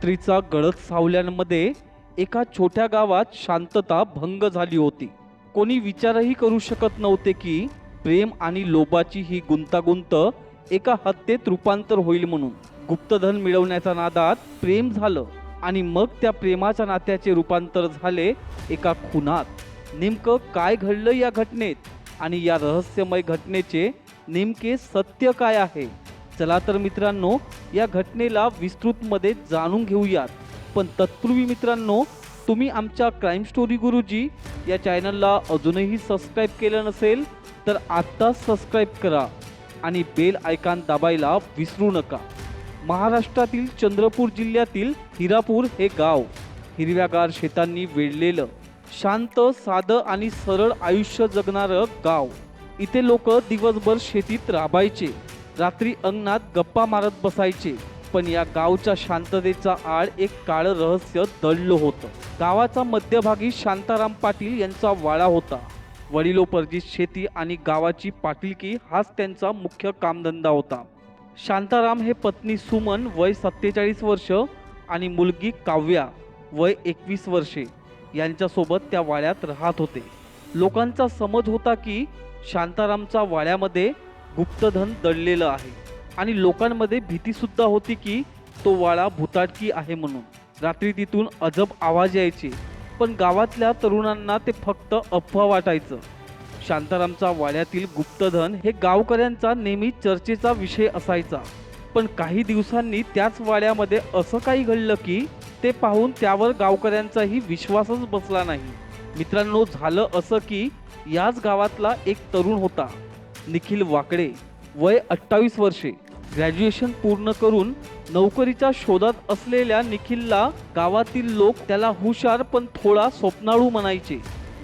रात्रीचा गडद सावल्यांमध्ये एका छोट्या गावात शांतता भंग झाली होती. कोणी विचारही करू शकत नव्हते की प्रेम आणि लोभाची ही गुंतागुंत एका हत्येत रूपांतर होईल म्हणून. गुप्तधन मिळवण्याच्या नादात प्रेम झालं आणि मग त्या प्रेमाच्या नात्याचे रूपांतर झाले एका खुनात. नेमकं काय घडलं या घटनेत आणि या रहस्यमय घटनेचे नेमके सत्य काय आहे? चला तर मित्रांनो, या घटनेला विस्तृतमध्ये जाणून घेऊयात. पण तत्पूर्वी मित्रांनो, तुम्ही आमच्या क्राईम स्टोरी गुरुजी या चॅनलला अजूनही सबस्क्राईब केलं नसेल तर आत्ताच सबस्क्राईब करा आणि बेल आयकॉन दाबायला विसरू नका. महाराष्ट्रातील चंद्रपूर जिल्ह्यातील हिरापूर हे गाव हिरव्यागार शेतांनी वेढलेलं शांत, साधं आणि सरळ आयुष्य जगणारं गाव. इथे लोक दिवसभर शेतीत राबायचे, रात्री अंगणात गप्पा मारत बसायचे. पण या गावच्या शांततेचा आड एक काळं रहस्य दडलं होतं. गावाचा मध्यभागी शांताराम पाटील यांचा वाडा होता. वडिलोपार्जित शेती आणि गावाची पाटीलकी हाच त्यांचा मुख्य कामधंदा होता. शांताराम हे पत्नी सुमन वय 47 वर्ष आणि मुलगी काव्या वय 21 वर्षे यांच्यासोबत त्या वाड्यात राहत होते. लोकांचा समज होता की शांतारामच्या वाड्यामध्ये गुप्तधन दडलेलं आहे आणि लोकांमध्ये भीतीसुद्धा होती की तो वाडा भुताटकी आहे म्हणून. रात्री तिथून अजब आवाज यायचे, पण गावातल्या तरुणांना ते फक्त अफवा वाटायचं. शांतारामच्या वाड्यातील गुप्तधन हे गावकऱ्यांचा नेहमी चर्चेचा विषय असायचा. पण काही दिवसांनी त्याच वाड्यामध्ये असं काही घडलं की ते पाहून त्यावर गावकऱ्यांचाही विश्वासच बसला नाही. मित्रांनो, झालं असं की याच गावातला एक तरुण होता, निखिल वाकडे, वय 28 वर्षे. ग्रॅज्युएशन पूर्ण करून नोकरीच्या शोधात असलेल्या निखिलला गावातील लोक त्याला हुशार पण थोडा स्वप्नाळू म्हणायचे.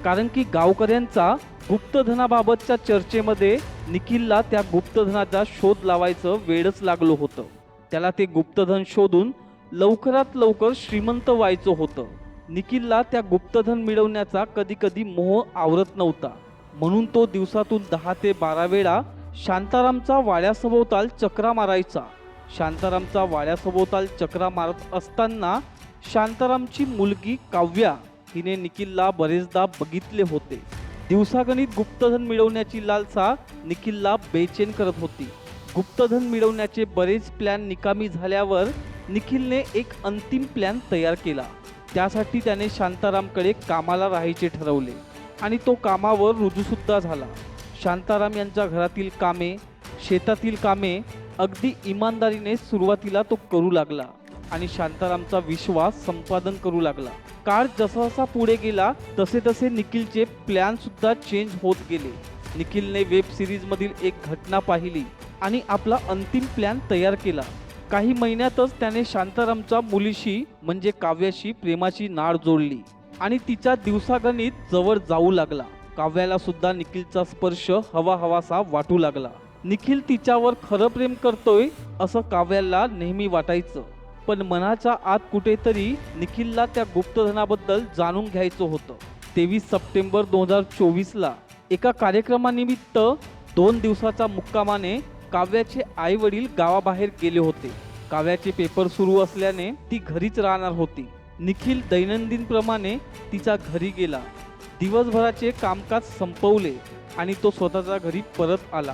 कारण की गावकऱ्यांचा गुप्तधनाबाबतच्या चर्चेमध्ये निखिलला त्या गुप्तधनाचा शोध लावायचं वेडच लागलं होतं. त्याला ते गुप्तधन शोधून लवकरात लवकर श्रीमंत व्हायचं होतं. निखिलला त्या गुप्तधन मिळवण्याचा कधी कधी मोह आवरत नव्हता. म्हणून तो दिवसातून 10 ते 12 वेळा शांतारामचा वाड्यासभोवताल चक्रा मारायचा. शांतारामचा वाड्यासभोवताल चक्रा मारत असताना शांतारामची मुलगी काव्या हिने निखिलला बरेचदा बघितले होते. दिवसागणित गुप्तधन मिळवण्याची लालसा निखिलला बेचैन करत होती. गुप्तधन मिळवण्याचे बरेच प्लॅन निकामी झाल्यावर निखिलने एक अंतिम प्लॅन तयार केला. त्यासाठी त्याने शांतारामकडे कामाला राहायचे ठरवले आणि तो कामावर रुजूसुद्धा झाला. शांताराम यांच्या घरातील कामे, शेतातील कामे अगदी इमानदारीने सुरुवातीला तो करू लागला आणि शांतारामचा विश्वास संपादन करू लागला. काळ जसा पुढे गेला तसे तसे निखिलचे प्लॅन सुद्धा चेंज होत गेले. निखिलने वेब सिरीजमधील एक घटना पाहिली आणि आपला अंतिम प्लॅन तयार केला. काही महिन्यातच त्याने शांतारामच्या मुलीशी म्हणजे काव्याशी प्रेमाची नाळ जोडली आणि तिच्या दिवसागणित जवळ जाऊ लागला. काव्याला सुद्धा निखिलचा स्पर्श हवासा वाटू लागला. निखिल तिच्यावर खरं प्रेम करतोय असं काव्याला नेहमी वाटायचं. पण मनाच्या आत कुठेतरी निखिलला त्या गुप्तधनाबद्दल जाणून घ्यायचं होतं. 23 सप्टेंबर 2024ला एका कार्यक्रमानिमित्त 2 दिवसाच्या मुक्कामाने काव्याचे आई वडील गावाबाहेर गेले होते. काव्याचे पेपर सुरू असल्याने ती घरीच राहणार होती. निखिल दैनंदिन प्रमाणे तिच्या घरी गेला. दिवसभराचे कामकाज संपवले आणि तो स्वतःच्या घरी परत आला.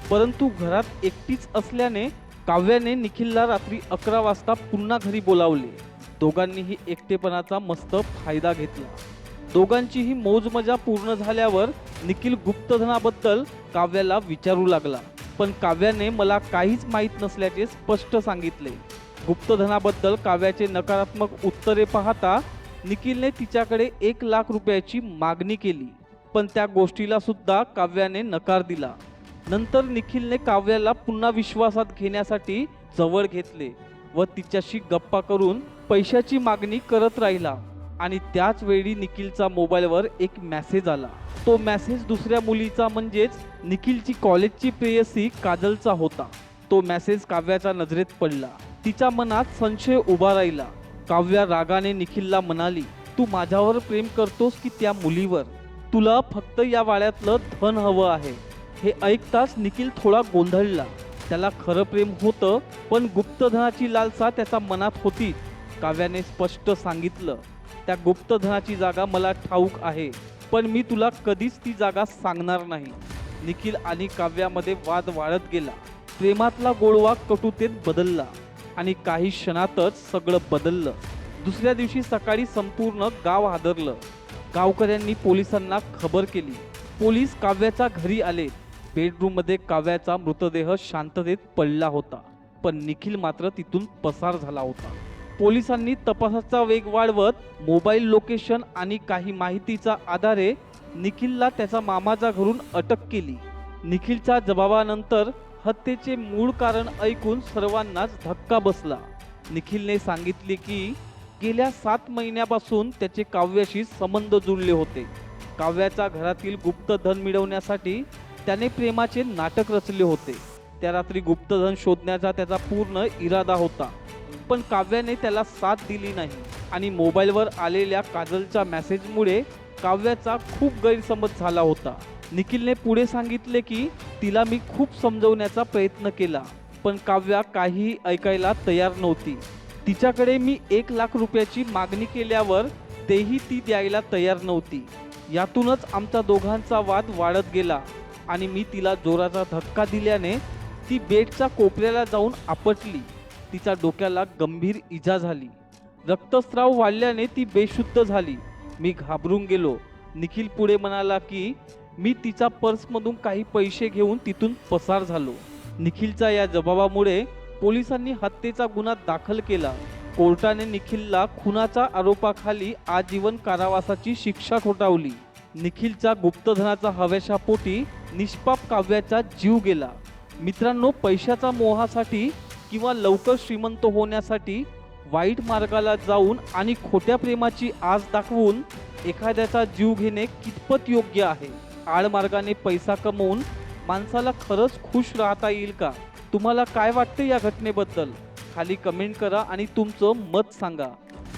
परंतु घरात एकटीच असल्याने काव्याने निखिलला रात्री 11 वाजता पुन्हा घरी बोलावले. दोघांनीही एकटेपणाचा मस्त फायदा घेतला. दोघांचीही मौज मजा पूर्ण झाल्यावर निखिल गुप्तधनाबद्दल काव्याला विचारू लागला. पण काव्याने मला काहीच माहीत नसल्याचे स्पष्ट सांगितले. गुप्तधनाबद्दल काव्याचे नकारात्मक उत्तरे पाहता निखिलने तिच्याकडे 1 लाख रुपयाची मागणी केली. पण त्या गोष्टीला सुद्धा काव्याने नकार दिला. नंतर निखिलने काव्याला पुन्हा विश्वासात घेण्यासाठी जवळ घेतले व तिच्याशी गप्पा करून पैशाची मागणी करत राहिला. आणि त्याच वेळी निखिलचा मोबाईलवर एक मेसेज आला. तो मेसेज दुसऱ्या मुलीचा म्हणजेच निखिलची कॉलेजची प्रेयसी काजलचा होता. तो मेसेज काव्याच्या नजरेत पडला. तिच्या मनात संशय उभा राहिला. काव्या रागाने निखिलला म्हणाली, तू माझ्यावर प्रेम करतोस की त्या मुलीवर? तुला फक्त या वाड्यातलं धन हवं आहे. हे ऐकताच निखिल थोडा गोंधळला. त्याला खरं प्रेम होतं, पण गुप्तधनाची लालसा त्याच्या मनात होती. काव्याने स्पष्ट सांगितलं, त्या गुप्तधनाची जागा मला ठाऊक आहे, पण मी तुला कधीच ती जागा सांगणार नाही. निखिल आणि काव्यामध्ये वाद वाढत गेला. प्रेमातला गोडवा कटुतेत बदलला आणि काही क्षणातच सगळं बदललं. दुसऱ्या दिवशी सकाळी संपूर्ण गाव हादरलं. गावकऱ्यांनी पोलिसांना खबर केली. पोलीस काव्याच्या घरी आले. बेडरूममध्ये काव्याचा मृतदेह शांततेत पडला होता, पण निखिल मात्र तिथून पसार झाला होता. पोलिसांनी तपासाचा वेग वाढवत मोबाईल लोकेशन आणि काही माहितीच्या आधारे निखिलला त्याच्या मामाच्या घरून अटक केली. निखिलच्या जबाबानंतर हत्येचे मूळ कारण ऐकून सर्वांनाच धक्का बसला. निखिलने सांगितले की गेल्या 7 महिन्यापासून त्याचे काव्याशी संबंध जुळले होते. काव्याच्या घरातील गुप्तधन मिळवण्यासाठी त्याने प्रेमाचे नाटक रचले होते. त्या रात्री गुप्तधन शोधण्याचा त्याचा पूर्ण इरादा होता, पण काव्याने त्याला साथ दिली नाही आणि मोबाईलवर आलेल्या काजलच्या मेसेजमुळे काव्याचा खूप गैरसमज झाला होता. निखिलने पुढे सांगितले की तिला मी खूप समजवण्याचा प्रयत्न केला, पण काव्या काहीही ऐकायला तयार नव्हती. तिच्याकडे मी 1 लाख रुपयाची मागणी केल्यावर तेही ती द्यायला तयार नव्हती. यातूनच आमचा दोघांचा वाद वाढत गेला आणि मी तिला जोराचा धक्का दिल्याने ती बेडच्या कोपऱ्याला जाऊन आपटली. तिच्या डोक्याला गंभीर इजा झाली. रक्तस्राव वाढल्याने ती बेशुद्ध झाली. मी घाबरून गेलो. निखिल पुढे म्हणाला की मी तिच्या पर्समधून काही पैसे घेऊन तिथून पसार झालो. निखिलच्या या जबाबामुळे पोलिसांनी हत्येचा गुन्हा दाखल केला. कोर्टाने निखिलला खुनाच्या आरोपाखाली आजीवन कारावासाची शिक्षा ठोठावली. निखिलच्या गुप्तधनाच्या हव्याशापोटी निष्पाप काव्याचा जीव गेला. मित्रांनो, पैशाच्या मोहासाठी किंवा लवकर श्रीमंत होण्यासाठी वाईट मार्गाला जाऊन आणि खोट्या प्रेमाची आस दाखवून एखाद्याचा जीव घेणे कितपत योग्य आहे? आडमार्गाने पैसा कमवून माणसाला खरंच खुश राहता येईल का? तुम्हाला काय वाटतं या घटनेबद्दल? खाली कमेंट करा आणि तुमचं मत सांगा.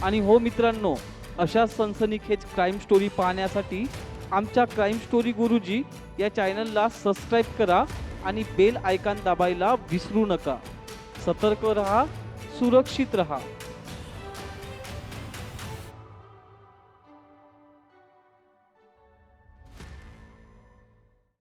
आणि हो मित्रांनो, अशा सनसनीखेज क्राईम स्टोरी पाहण्यासाठी आमच्या क्राईम स्टोरी गुरुजी या चॅनलला सबस्क्राईब करा आणि बेल आयकॉन दाबायला विसरू नका. सतर्क रहा, सुरक्षित रहा.